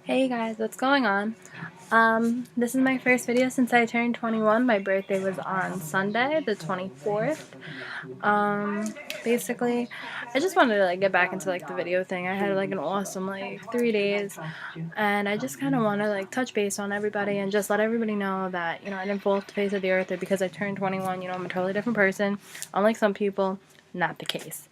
Hey guys, what's going on? This is my first video since I turned 21. My birthday was on Sunday, the 24th. Basically, I just wanted to get back into the video thing. I had an awesome 3 days, and I just kind of want to touch base on everybody and just let everybody know that, I didn't fall off the face of the earth, or because I turned 21, I'm a totally different person. Unlike some people, not the case.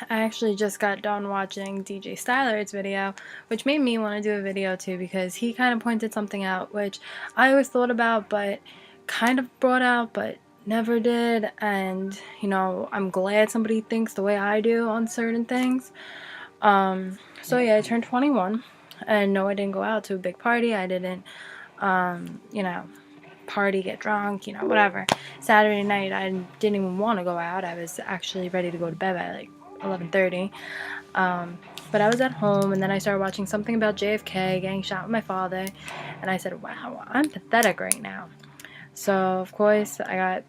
I actually just got done watching DJ STYLERT's video, which made me want to do a video too, because he kind of pointed something out which I always thought about but kind of brought out but never did. And I'm glad somebody thinks the way I do on certain things. So yeah, I turned 21, and no, I didn't go out to a big party. I didn't party, get drunk, whatever. Saturday night I didn't even want to go out. I was actually ready to go to bed by 11:30. But I was at home, and then I started watching something about JFK getting shot with my father, and I said, wow, I'm pathetic right now. So of course I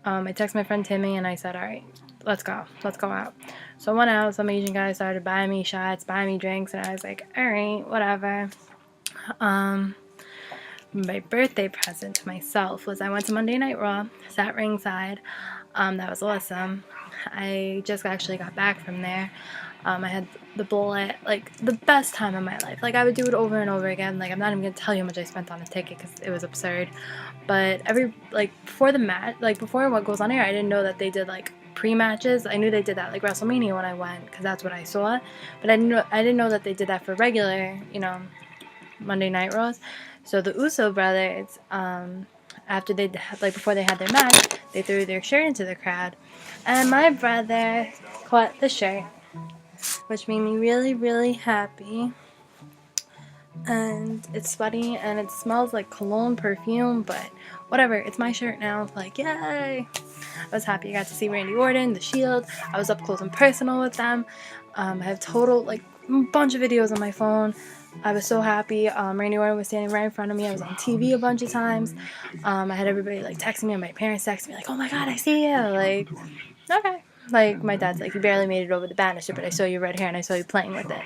texted my friend Timmy, and I said, alright, let's go out. So I went out. Some Asian guy started buying me shots, buying me drinks, and I was like, alright, whatever. My birthday present to myself was I went to Monday Night Raw, sat ringside. That was awesome. I just actually got back from there. I had the bullet, the best time of my life. I would do it over and over again. I'm not even gonna tell you how much I spent on a ticket because it was absurd. But before the match, before what goes on here, I didn't know that they did pre-matches. I knew they did that WrestleMania when I went, because that's what I saw. But I didn't know that they did that for regular, Monday Night Raws. So the Uso brothers, after they before they had their match, they threw their shirt into the crowd, and my brother caught the shirt, which made me really, really happy. And it's sweaty and it smells like cologne perfume, but whatever, it's my shirt now. Yay! I was happy. I got to see Randy Orton, The Shield. I was up close and personal with them. I have total a bunch of videos on my phone. I was so happy. Randy Orton was standing right in front of me. I was on TV a bunch of times. I had everybody texting me, and my parents texting me oh my god, I see you. Okay. My dad's you barely made it over the banister, but I saw your red hair and I saw you playing with it.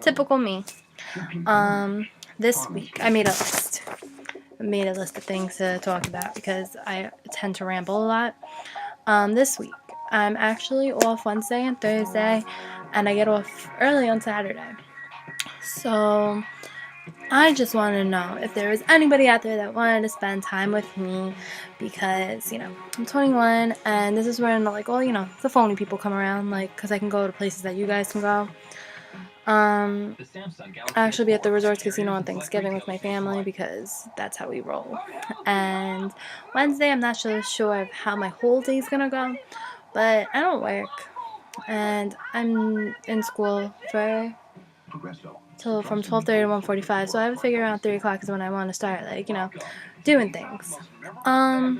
Typical me. This week I made a list. Of things to talk about because I tend to ramble a lot. This week I'm actually off Wednesday and Thursday, and I get off early on Saturday. So I just want to know if there was anybody out there that wanted to spend time with me, because I'm 21, and this is when the phony people come around, because I can go to places that you guys can go. I'll actually be at the Resorts Casino on Thanksgiving with my family, because that's how we roll. And Wednesday, I'm not so sure of how my whole day's gonna go, but I don't work, and I'm in school from 12:30 to 1:45, so I would figure around 3 o'clock is when I want to start, doing things. I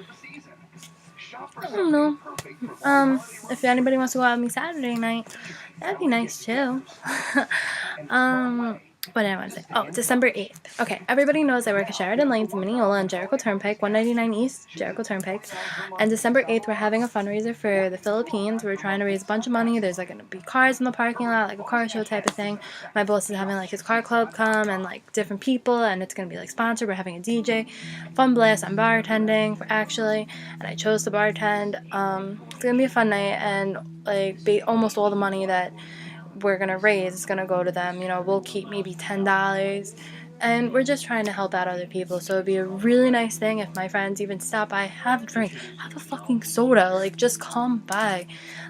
don't know. If anybody wants to go out with me Saturday night, that'd be nice too. What did I want to say? Oh, December 8th. Okay, everybody knows I work at Sheridan Lanes in Mineola and Jericho Turnpike, 199 East, Jericho Turnpike. And December 8th, we're having a fundraiser for the Philippines. We're trying to raise a bunch of money. There's going to be cars in the parking lot, a car show type of thing. My boss is having his car club come, and different people, and it's going to be sponsored. We're having a DJ, fun blast. I'm bartending actually, and I chose to bartend. It's going to be a fun night, and almost all the money that we're gonna raise is gonna go to them. We'll keep maybe $10, and we're just trying to help out other people. So it'd be a really nice thing if my friends even stop by, have a drink, have a fucking soda, just come by.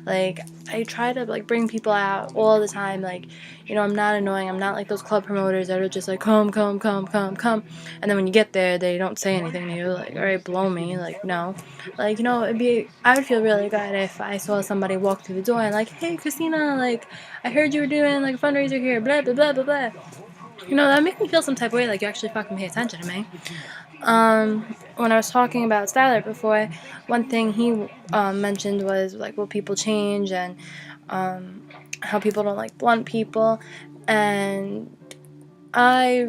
I try to bring people out all the time. I'm not annoying. I'm not those club promoters that are just come, and then when you get there they don't say anything to you, alright, blow me. No, I would feel really good if I saw somebody walk through the door and hey Christina, I heard you were doing a fundraiser here, blah blah blah blah blah. That make me feel some type of way, you actually fucking pay attention to me. When I was talking about STYLERT before, one thing he mentioned was will people change, and how people don't like blunt people. And I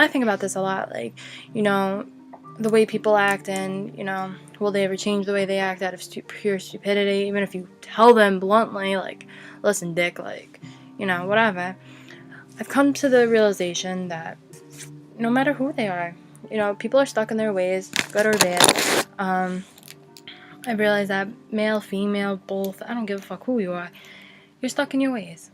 think about this a lot, the way people act, and will they ever change the way they act out of pure stupidity, even if you tell them bluntly listen dick, whatever. I've come to the realization that no matter who they are, you know, people are stuck in their ways, good or bad. I realized that male, female, both, I don't give a fuck who you are, you're stuck in your ways.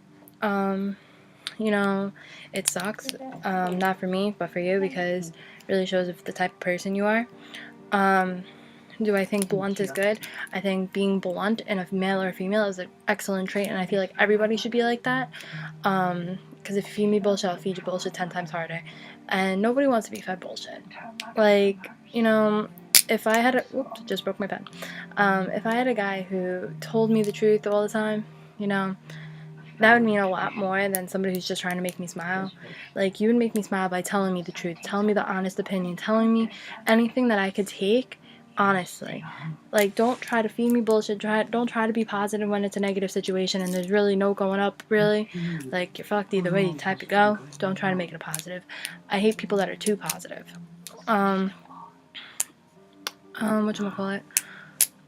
You know, it sucks, not for me, but for you, because it really shows if the type of person you are. Do I think blunt is good? I think being blunt in a male or female is an excellent trait, and I feel like everybody should be like that. Because if you feed me bullshit, I'll feed you bullshit 10 times harder. And nobody wants to be fed bullshit. Like, you know, if I had a... Oops, just broke my pen. If I had a guy who told me the truth all the time, you know, that would mean a lot more than somebody who's just trying to make me smile. Like, you would make me smile by telling me the truth, telling me the honest opinion, telling me anything that I could take honestly. Like, don't try to feed me bullshit. Don't try to be positive when it's a negative situation and there's really no going up, really. Like, you're fucked either way, you type to go. Don't try to make it a positive. I hate people that are too positive. Whatchamacallit?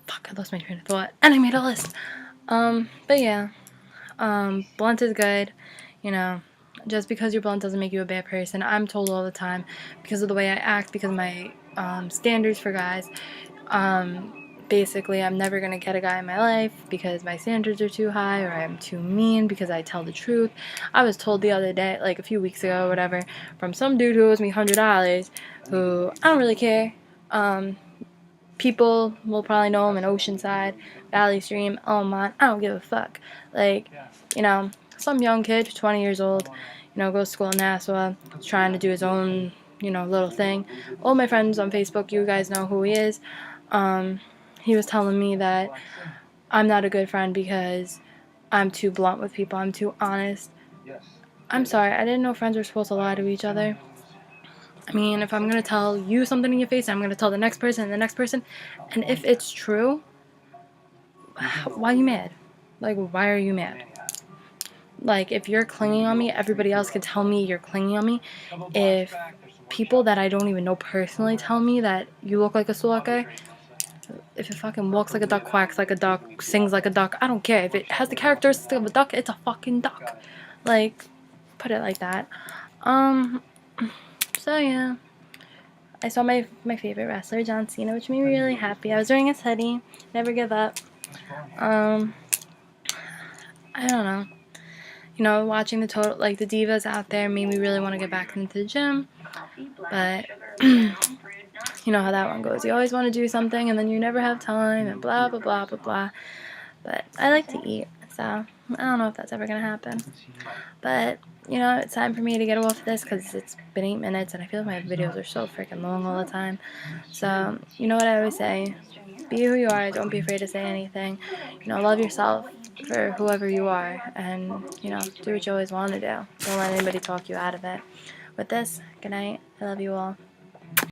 Fuck, I lost my train of thought. And I made a list. But yeah. Blunt is good, you know, just because you're blunt doesn't make you a bad person. I'm told all the time, because of the way I act, because of my standards for guys, basically I'm never going to get a guy in my life because my standards are too high, or I'm too mean because I tell the truth. I was told the other day, like a few weeks ago or whatever, from some dude who owes me $100, who I don't really care. People will probably know him in Oceanside, Valley Stream, Elmont. I don't give a fuck. Like, you know, some young kid, 20 years old, you know, goes to school in Nassau, trying to do his own, you know, little thing. All my friends on Facebook, you guys know who he is. He was telling me that I'm not a good friend because I'm too blunt with people. I'm too honest. I'm sorry, I didn't know friends were supposed to lie to each other. I mean, if I'm going to tell you something in your face, I'm going to tell the next person and the next person. And if it's true, why are you mad? Like, why are you mad? Like, if you're clinging on me, everybody else can tell me you're clinging on me. If people that I don't even know personally tell me that you look like a stalker, if it fucking walks like a duck, quacks like a duck, sings like a duck, I don't care. If it has the characteristics of a duck, it's a fucking duck. Like, put it like that. So yeah. I saw my favorite wrestler, John Cena, which made me really happy. I was wearing his hoodie. Never give up. I don't know. You know, watching the divas out there made me really want to get back into the gym. But you know how that one goes. You always want to do something and then you never have time and blah, blah, blah, blah, blah. But I like to eat, so I don't know if that's ever going to happen. But, you know, it's time for me to get off of this because it's been 8 minutes and I feel like my videos are so freaking long all the time. So, you know what I always say, be who you are, don't be afraid to say anything. You know, love yourself for whoever you are and, you know, do what you always want to do. Don't let anybody talk you out of it. With this, good night. I love you all.